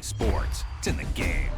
sports. It's in the game.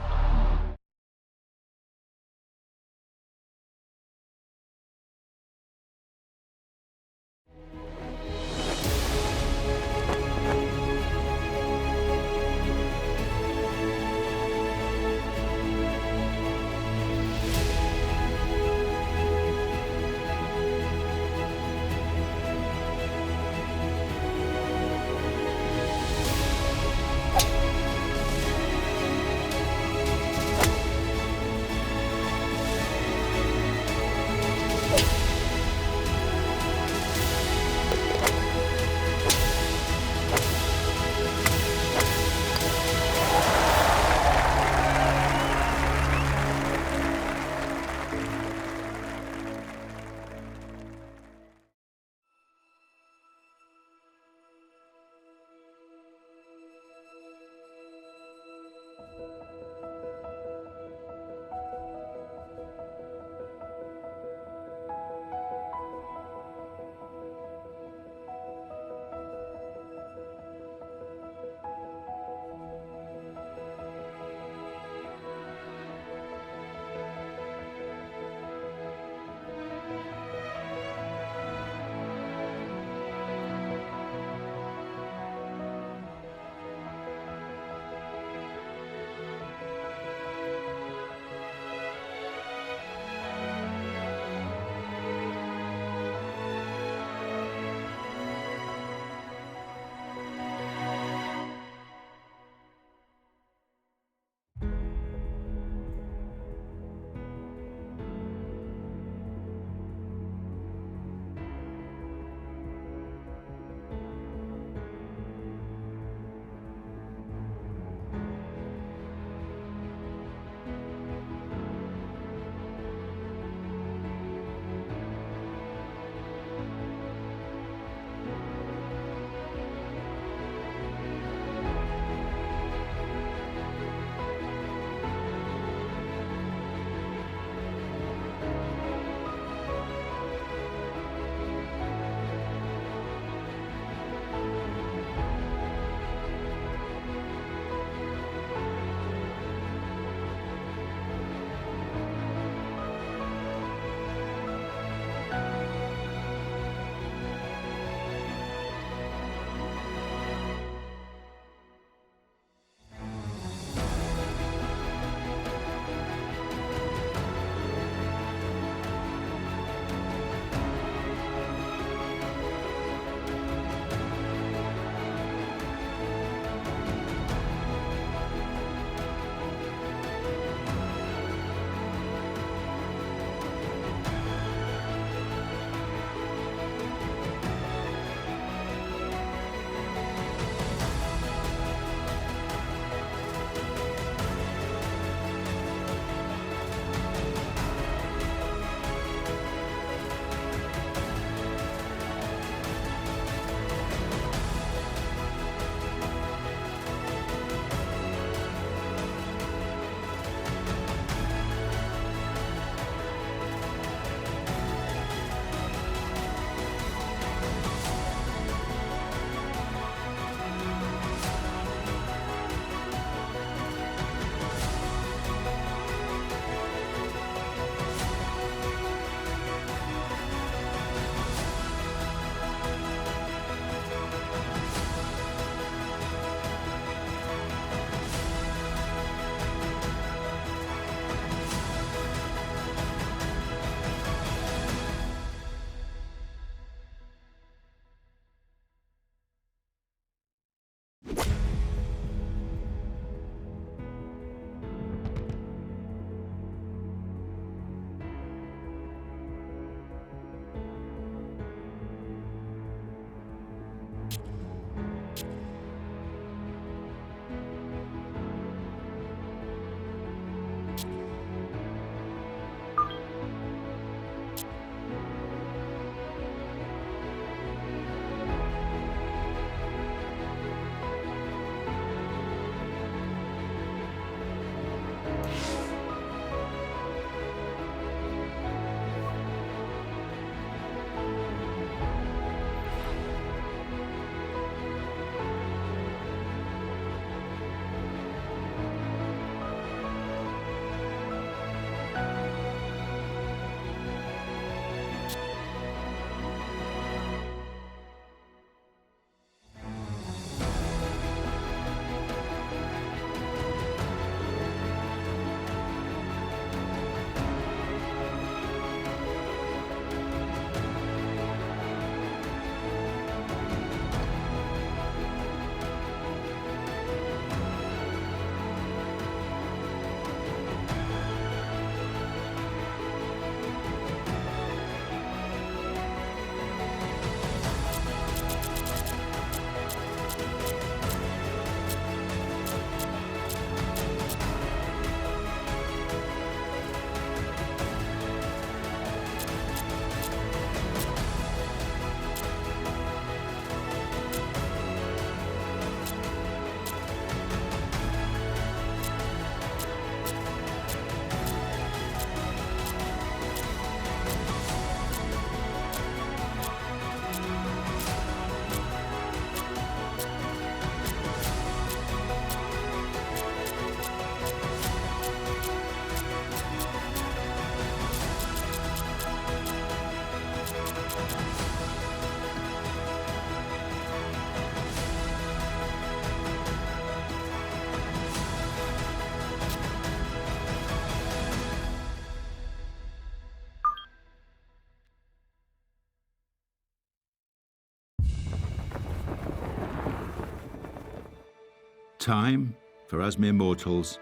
Time, for us mere mortals,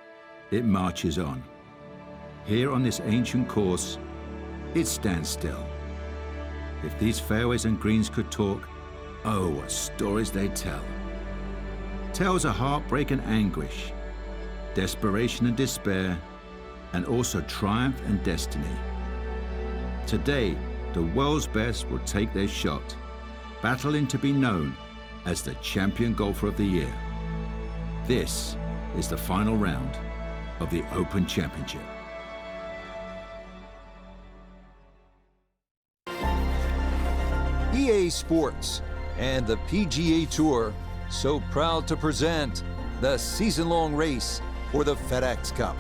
it marches on. Here on this ancient course, it stands still. If these fairways and greens could talk, oh, what stories they'd tell. Tales of heartbreak and anguish, desperation and despair, and also triumph and destiny. Today, the world's best will take their shot, battling to be known as the champion golfer of the year. This is the final round of the Open Championship. EA Sports and the PGA Tour so proud to present the season-long race for the FedEx Cup.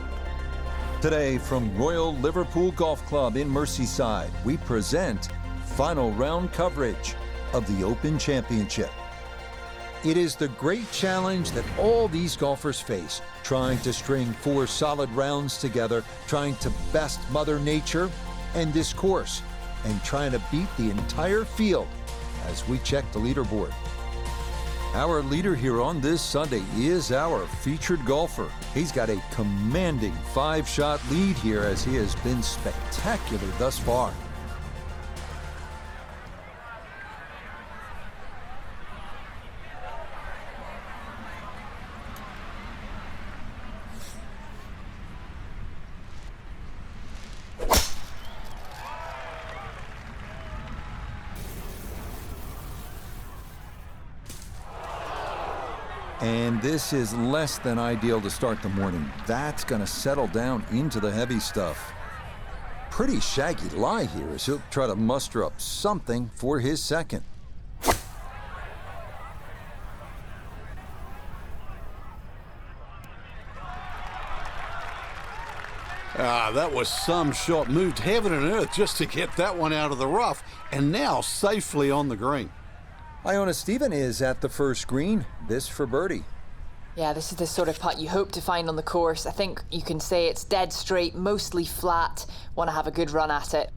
Today from Royal Liverpool Golf Club in Merseyside, we present final round coverage of the Open Championship. It is the great challenge that all these golfers face, trying to string 4 solid rounds together, trying to best Mother Nature and this course, and trying to beat the entire field as we check the leaderboard. Our leader here on this Sunday is our featured golfer. He's got a commanding 5-shot lead here as he has been spectacular thus far. And this is less than ideal to start the morning. That's going to settle down into the heavy stuff. Pretty shaggy lie here as he'll try to muster up something for his second. That was some shot. Moved heaven and earth just to get that one out of the rough, and now safely on the green. Iona Stephen is at the first green. This for birdie. Yeah, this is the sort of putt you hope to find on the course. I think you can say it's dead straight, mostly flat. Want to have a good run at it.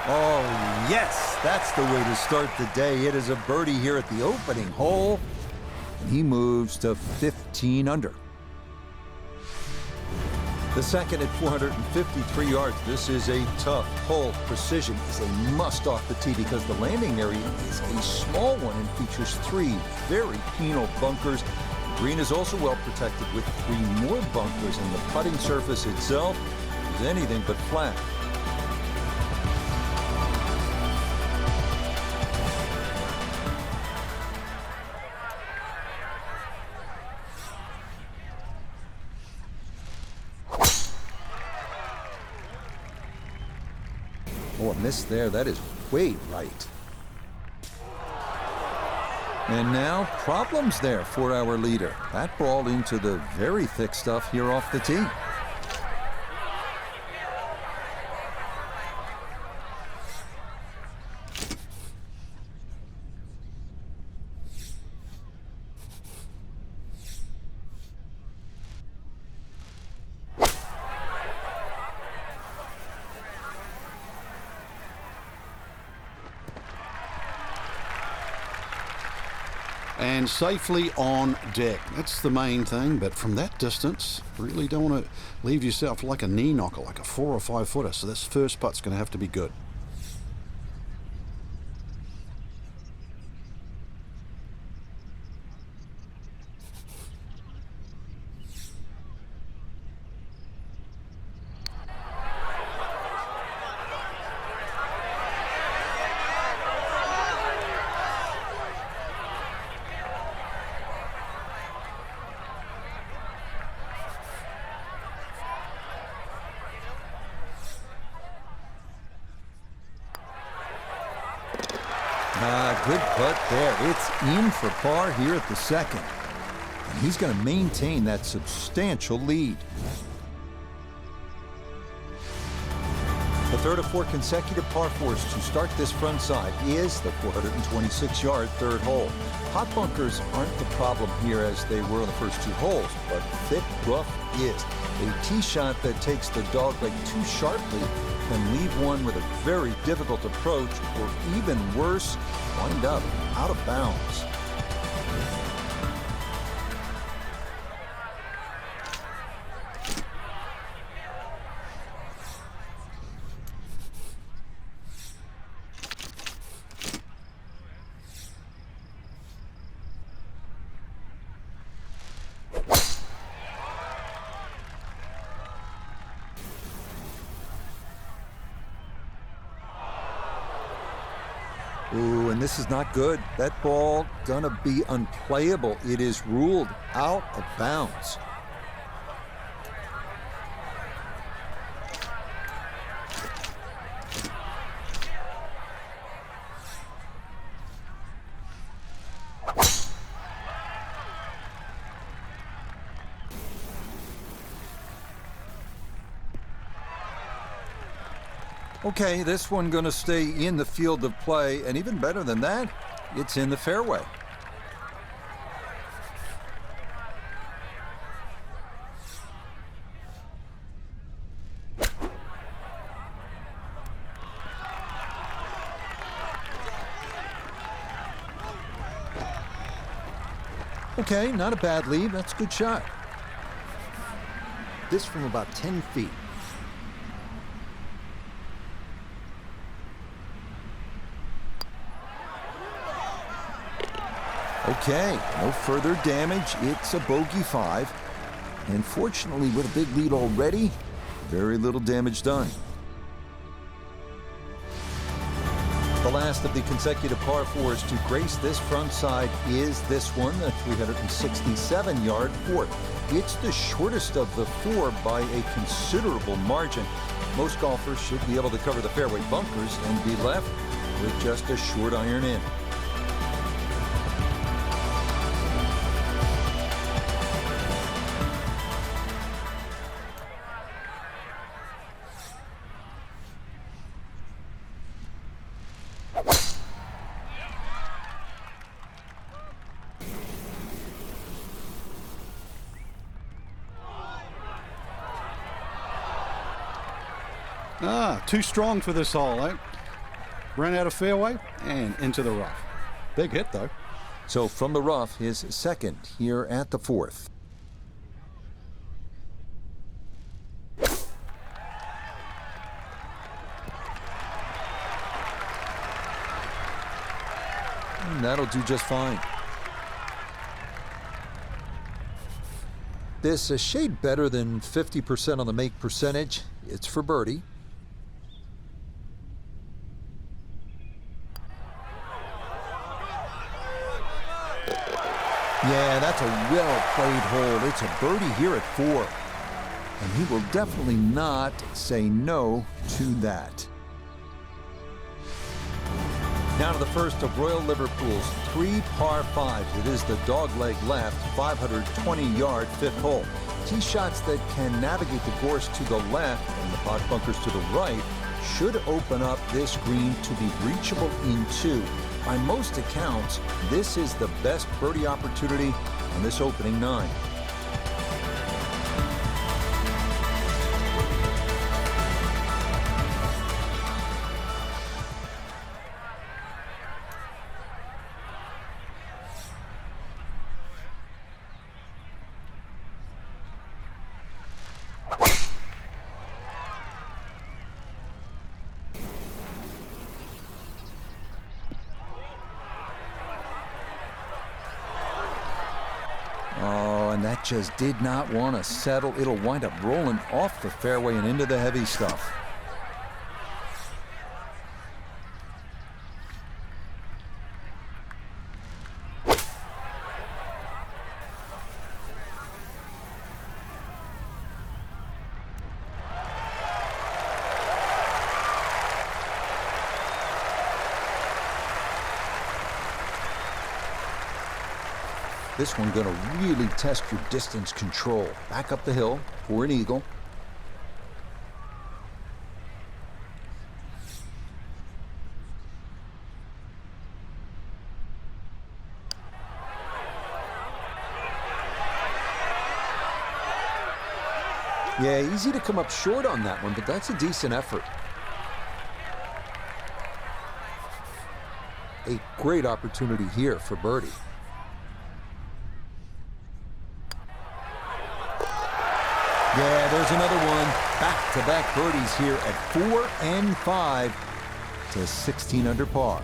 Oh, yes, that's the way to start the day. It is a birdie here at the opening hole, and he moves to 15 under. The second at 453 yards. This is a tough hole. Precision is a must off the tee because the landing area is a small one and features 3 very penal bunkers. The green is also well protected with 3 more bunkers, and the putting surface itself is anything but flat. Oh, a miss there. That is way right. And now problems there for our leader. That ball into the very thick stuff here off the tee. And safely on deck. That's the main thing, but from that distance, really don't want to leave yourself like a knee knocker, like a 4 or 5 footer. So this first putt's going to have to be good. Good putt there. It's in for par here at the second. And he's going to maintain that substantial lead. third of 4 consecutive par 4s to start this front side is the 426-yard third hole. Hot bunkers aren't the problem here as they were on the first 2 holes, but thick rough is. A tee shot that takes the dogleg too sharply can leave one with a very difficult approach, or even worse, wind up out of bounds. Ooh, and this is not good. That ball gonna be unplayable. It is ruled out of bounds. Okay, this one gonna stay in the field of play, and even better than that, it's in the fairway. Okay, not a bad lead. That's a good shot. This from about 10 feet. Okay, no further damage. It's a bogey 5. And fortunately, with a big lead already, very little damage done. The last of the consecutive par 4s to grace this front side is this one, the 367-yard 4th. It's the shortest of the 4 by a considerable margin. Most golfers should be able to cover the fairway bunkers and be left with just a short iron in. Too strong for this hole, eh? Ran out of fairway and into the rough. Big hit, though. So from the rough, his second here at the 4th. And that'll do just fine. This a shade better than 50% on the make percentage. It's for birdie. Yeah, that's a well-played hole. It's a birdie here at 4. And he will definitely not say no to that. Now to the first of Royal Liverpool's 3 par 5s. It is the dogleg left, 520-yard 5th hole. Tee shots that can navigate the course to the left and the pot bunkers to the right should open up this green to be reachable in 2. By most accounts, this is the best birdie opportunity on this opening 9. Oh, and that just did not want to settle. It'll wind up rolling off the fairway and into the heavy stuff. This one going to really test your distance control. Back up the hill for an eagle. Yeah, easy to come up short on that one, but that's a decent effort. A great opportunity here for birdie. Yeah, there's another one. Back-to-back birdies here at 4 and 5 to 16 under par.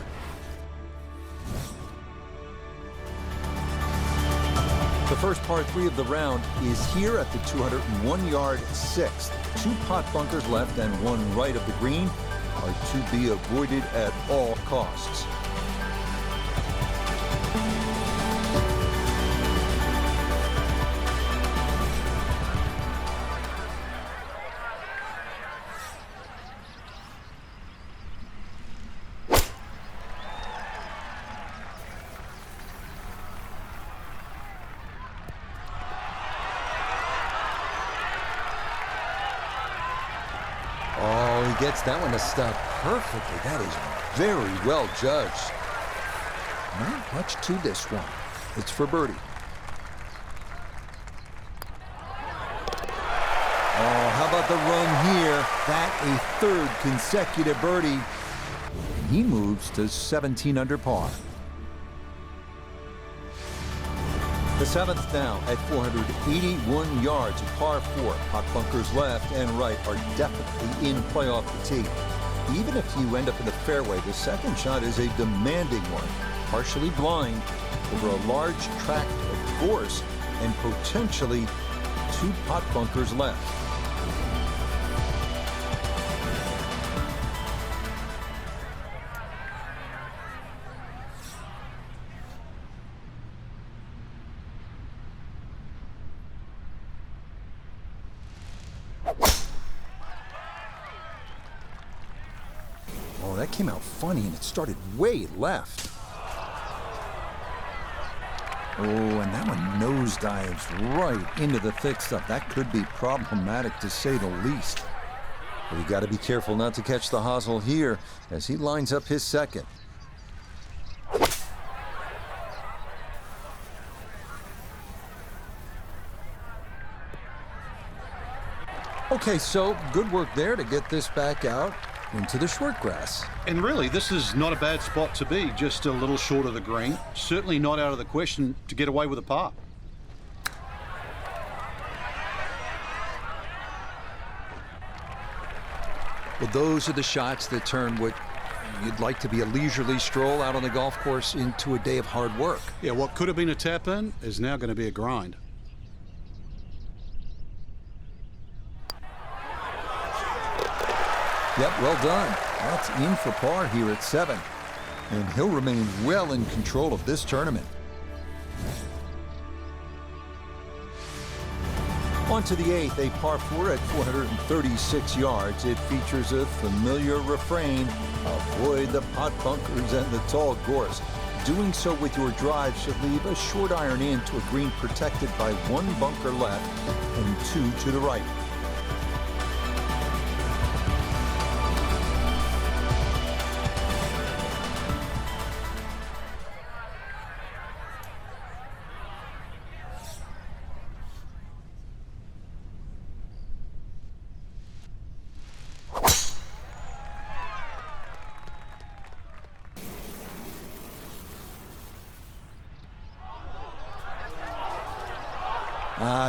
The first par 3 of the round is here at the 201-yard 6th. 2 pot bunkers left and 1 right of the green are to be avoided at all costs. Oh, he gets that one to stop perfectly. That is very well judged. Not much to this one. It's for birdie. Oh, how about the run here? That a 3rd consecutive birdie. And he moves to 17 under par. The 7th now at 481 yards, a par 4. Pot bunkers left and right are definitely in play off the tee. Even if you end up in the fairway, the second shot is a demanding one. Partially blind over a large tract of course and potentially 2 pot bunkers left. Oh, that came out funny, and it started way left. Oh, and that one nosedives right into the thick stuff. That could be problematic, to say the least. But you got to be careful not to catch the hosel here as he lines up his second. Okay, so good work there to get this back out into the short grass. And really, this is not a bad spot to be, just a little short of the green. Certainly not out of the question to get away with a par. Well, those are the shots that turn what you'd like to be a leisurely stroll out on the golf course into a day of hard work. Yeah, what could have been a tap-in is now going to be a grind. Yep, well done. That's in for par here at 7. And he'll remain well in control of this tournament. On to the 8th, a par 4 at 436 yards. It features a familiar refrain: avoid the pot bunkers and the tall gorse. Doing so with your drive should leave a short iron in to a green protected by 1 bunker left and 2 to the right.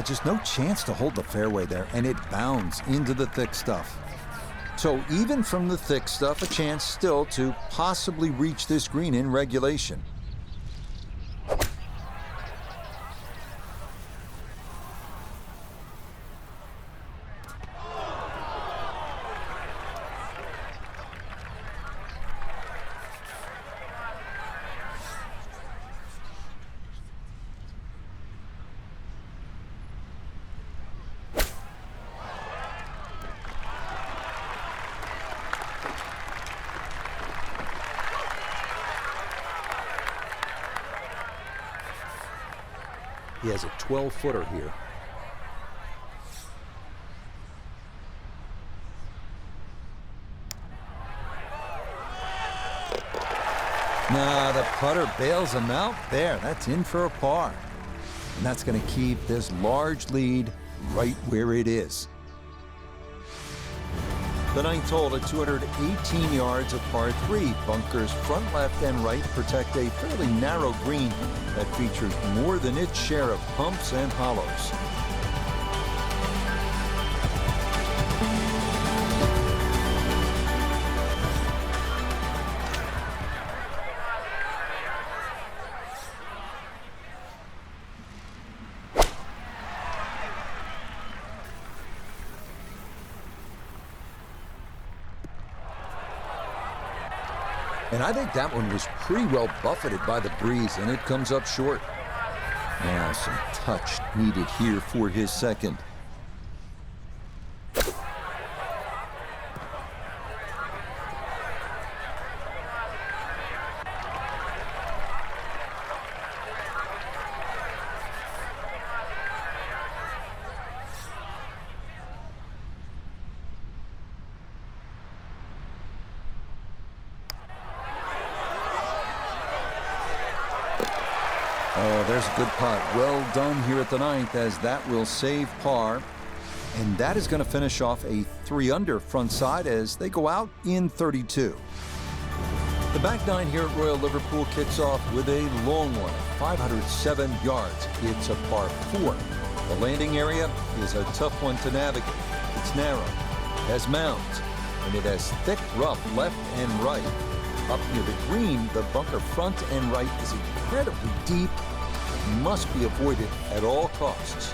Just no chance to hold the fairway there, and it bounds into the thick stuff. So even from the thick stuff, a chance still to possibly reach this green in regulation. He has a 12-footer here. Nah, the putter bails him out there. That's in for a par. And that's going to keep this large lead right where it is. The ninth hole at 218 yards of par 3. Bunkers front, left, and right protect a fairly narrow green that features more than its share of humps and hollows. And I think that one was pretty well buffeted by the breeze, and it comes up short. Now some touch needed here for his second. Oh, there's a good putt. Well done here at the ninth, as that will save par. And that is going to finish off a 3-under front side as they go out in 32. The back nine here at Royal Liverpool kicks off with a long one, 507 yards. It's a par 4. The landing area is a tough one to navigate. It's narrow, has mounds, and it has thick rough left and right. Up near the green, the bunker front and right is incredibly deep and must be avoided at all costs.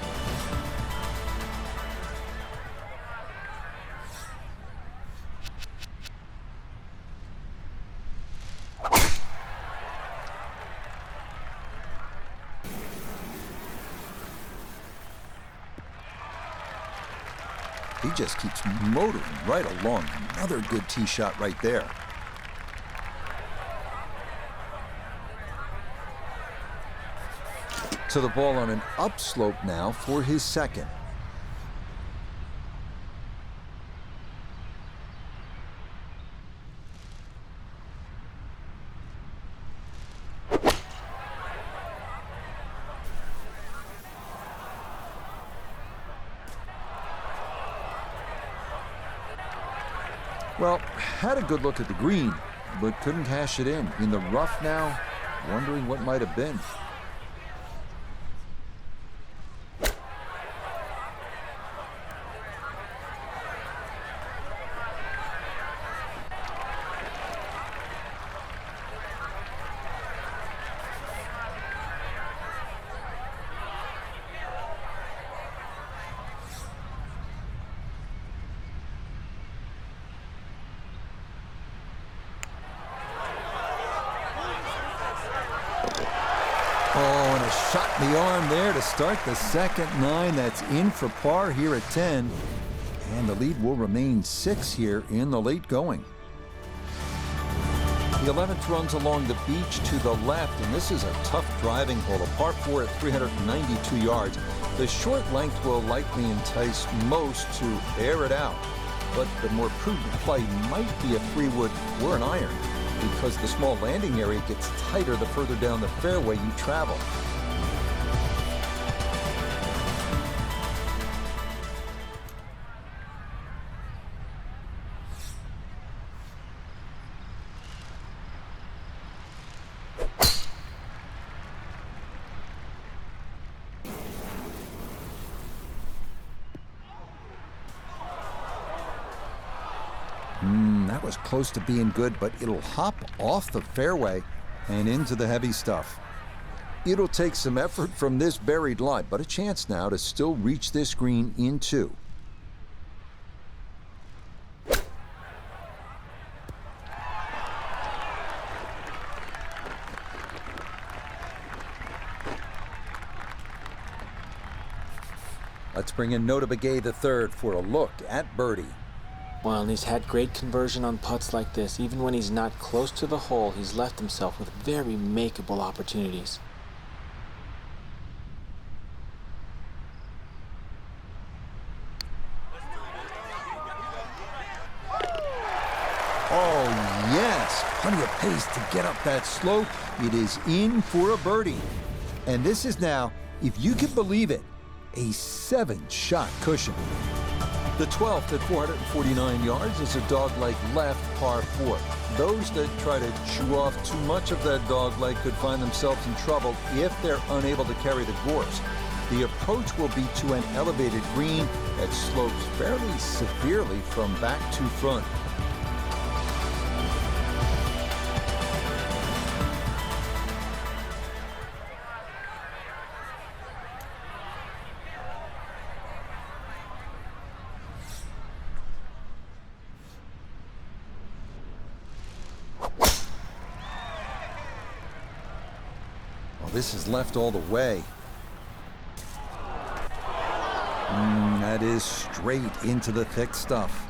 He just keeps motoring right along. Another good tee shot right there. To the ball on an upslope now for his second. Well, had a good look at the green, but couldn't cash it in. In the rough now, wondering what might have been. Oh, and a shot in the arm there to start the second nine. That's in for par here at 10. And the lead will remain 6 here in the late going. The 11th runs along the beach to the left, and this is a tough driving hole. A par 4 at 392 yards. The short length will likely entice most to air it out. But the more prudent play might be a 3-wood or an iron, because the small landing area gets tighter the further down the fairway you travel. That was close to being good, but it'll hop off the fairway and into the heavy stuff. It'll take some effort from this buried lie, but a chance now to still reach this green in 2. Let's bring in Nota Begay III for a look at birdie. Well, and he's had great conversion on putts like this. Even when he's not close to the hole, he's left himself with very makeable opportunities. Oh, yes. Plenty of pace to get up that slope. It is in for a birdie. And this is now, if you can believe it, a 7-shot cushion. The 12th at 449 yards is a dog-leg left par 4. Those that try to chew off too much of that dog-leg could find themselves in trouble if they're unable to carry the course. The approach will be to an elevated green that slopes fairly severely from back to front. This is left all the way. That is straight into the thick stuff.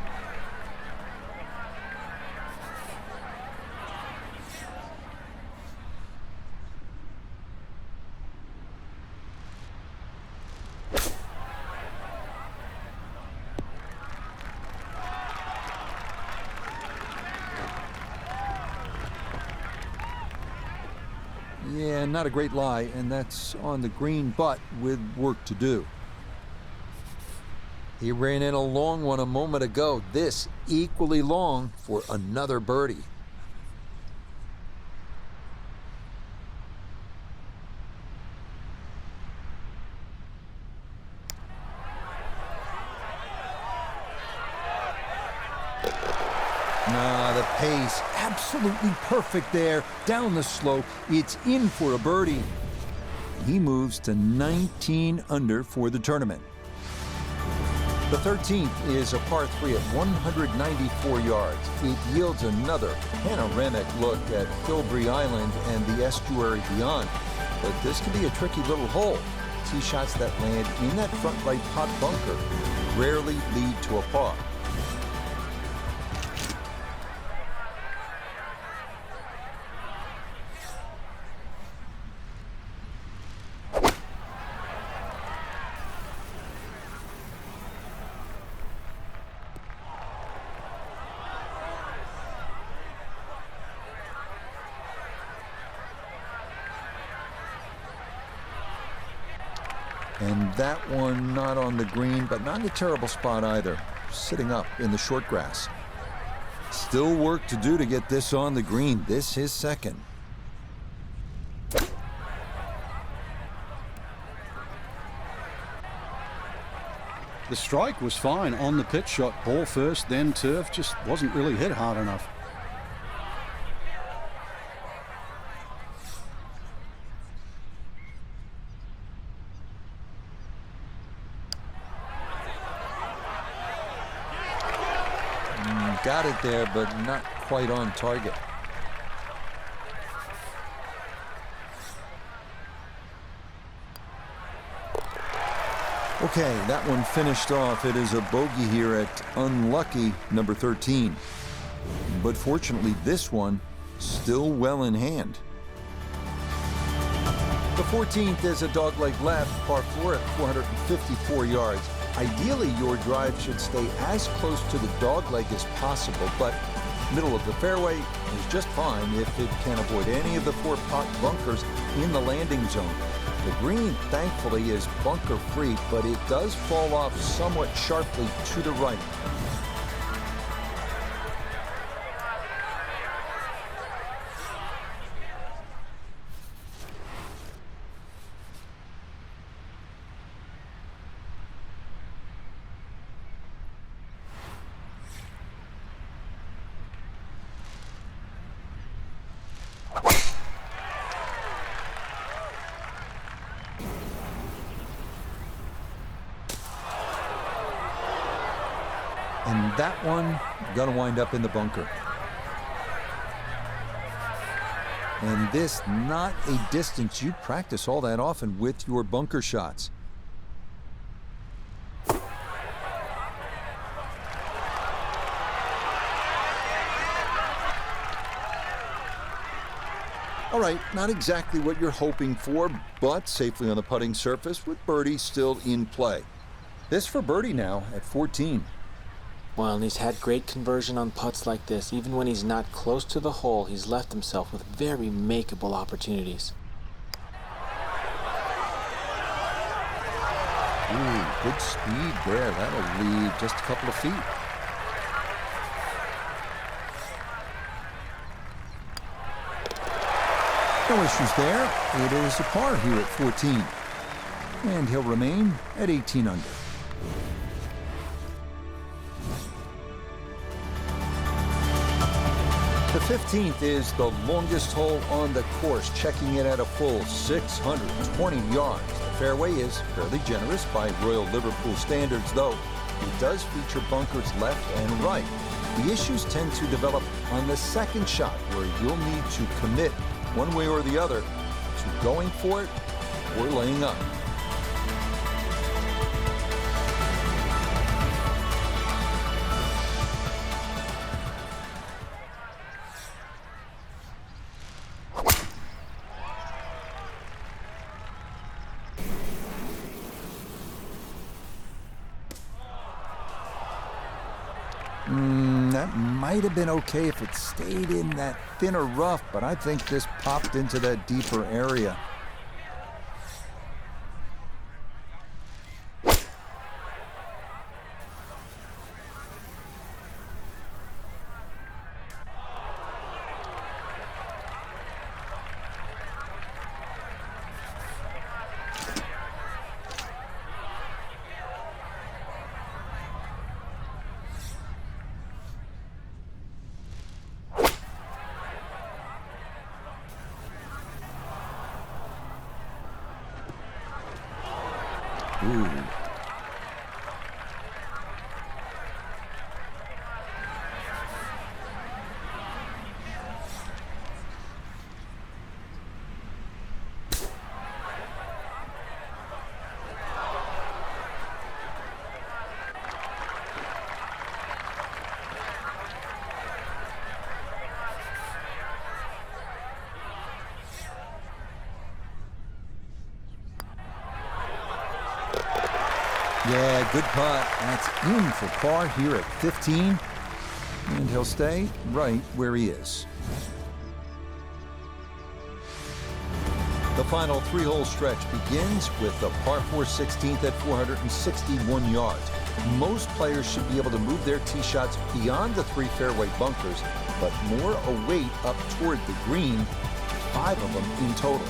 Yeah, not a great lie, and that's on the green, but with work to do. He ran in a long one a moment ago. This equally long for another birdie. The pace, absolutely perfect there. Down the slope, it's in for a birdie. He moves to 19 under for the tournament. The 13th is a par 3 at 194 yards. It yields another panoramic look at Filbury Island and the estuary beyond. But this can be a tricky little hole. Tee shots that land in that front right pot bunker rarely lead to a par. And that one not on the green, but not in a terrible spot either. Sitting up in the short grass. Still work to do to get this on the green. This is second. The strike was fine on the pitch shot. Ball first, then turf. Just wasn't really hit hard enough. Got it there, but not quite on target. Okay, that one finished off. It is a bogey here at unlucky number 13. But fortunately, this one still well in hand. The 14th is a dogleg left, par 4 at 454 yards. Ideally, your drive should stay as close to the dogleg as possible, but middle of the fairway is just fine if it can avoid any of the 4 pot bunkers in the landing zone. The green, thankfully, is bunker-free, but it does fall off somewhat sharply to the right. And that one gonna wind up in the bunker. And this not a distance you practice all that often with your bunker shots. All right, not exactly what you're hoping for, but safely on the putting surface with birdie still in play. This for birdie now at 14. Well, and he's had great conversion on putts like this. Even when he's not close to the hole, he's left himself with very makeable opportunities. good speed there. That'll leave just a couple of feet. No issues there. It is a par here at 14. And he'll remain at 18 under. The 15th is the longest hole on the course, checking it at a full 620 yards. The fairway is fairly generous by Royal Liverpool standards, though it does feature bunkers left and right. The issues tend to develop on the second shot, where you'll need to commit one way or the other to going for it or laying up. That might have been okay if it stayed in that thinner rough, but I think this popped into that deeper area. Ooh. Yeah, good putt. That's in for par here at 15. And he'll stay right where he is. The final three-hole stretch begins with the par 4 16th at 461 yards. Most players should be able to move their tee shots beyond the three fairway bunkers, but more await up toward the green, 5 of them in total.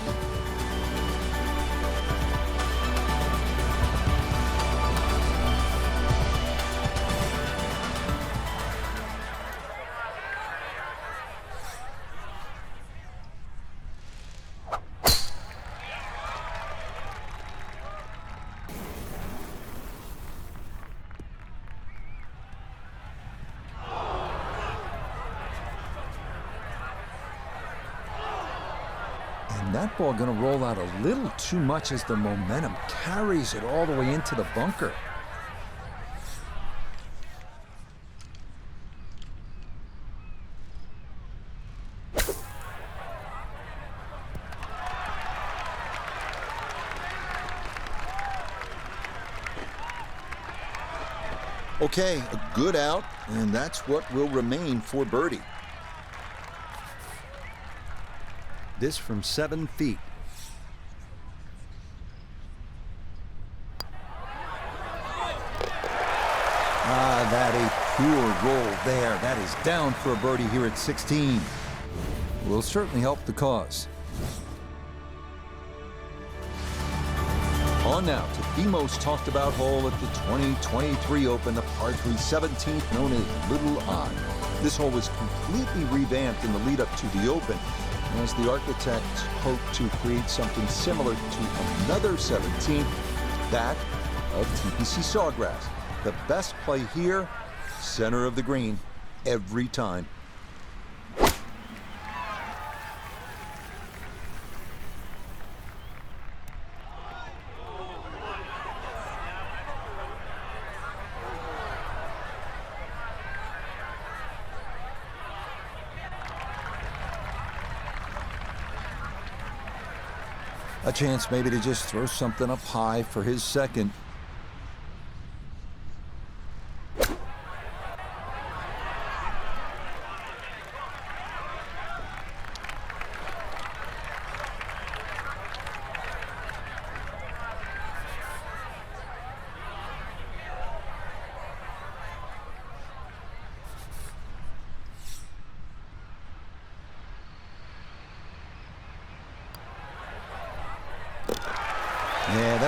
That ball going to roll out a little too much as the momentum carries it all the way into the bunker. Okay, a good out, and that's what will remain for birdie. This from 7 feet. That a pure roll there. That is down for a birdie here at 16. Will certainly help the cause. On now to the most talked about hole at the 2023 Open, the par 3 17th, known as Little Odd. This hole was completely revamped in the lead up to the Open, as the architects hope to create something similar to another 17th, that of TPC Sawgrass. The best play here, center of the green, every time. A chance maybe to just throw something up high for his second.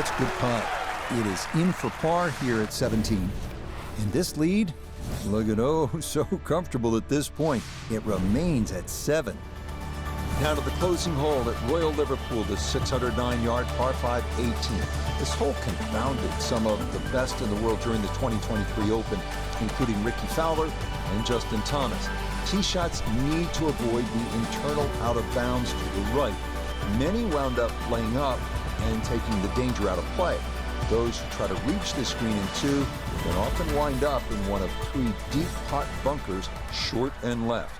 That's a good putt. It is in for par here at 17. And this lead, looking oh so comfortable at this point. It remains at 7. Now to the closing hole at Royal Liverpool, the 609-yard par 5 18. This hole confounded some of the best in the world during the 2023 Open, including Ricky Fowler and Justin Thomas. Tee shots need to avoid the internal out of bounds to the right. Many wound up laying up and taking the danger out of play. Those who try to reach this green in 2 can often wind up in one of 3 deep pot bunkers, short and left.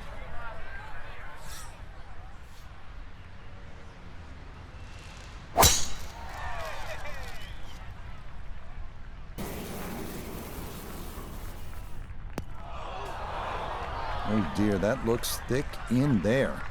Oh dear, that looks thick in there.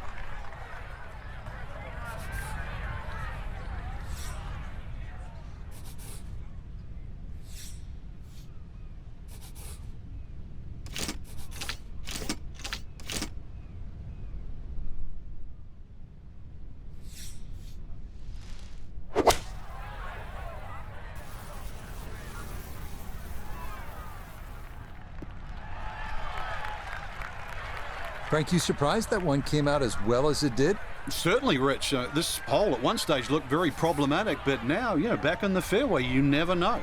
Frank, you surprised that one came out as well as it did? Certainly, Rich. This hole at one stage looked very problematic, but now, back in the fairway, you never know.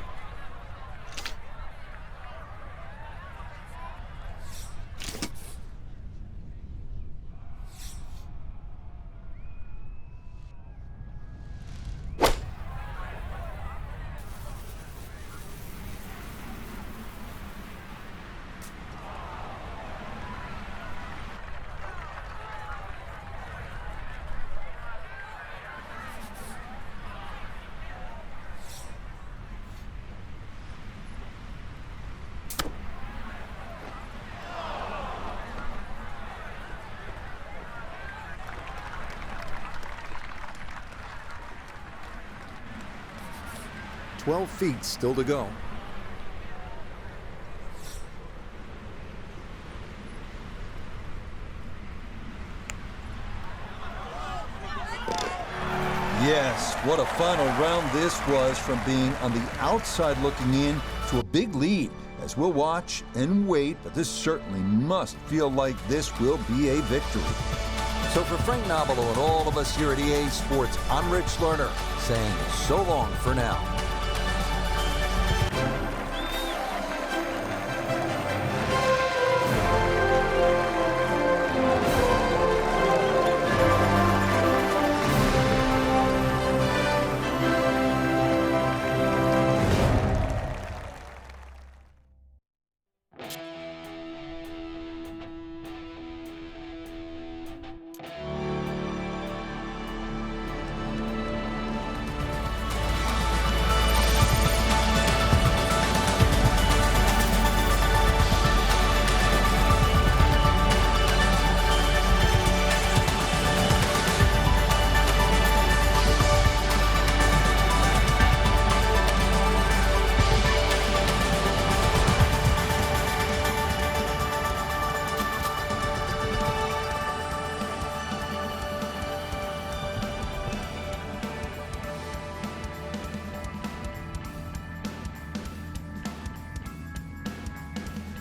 "12 feet still to go. Yes, what a final round this was, from being on the outside looking in to a big lead. As we'll watch and wait, but this certainly must feel like this will be a victory. So for Frank Nobilo and all of us here at EA Sports, I'm Rich Lerner, saying so long for now.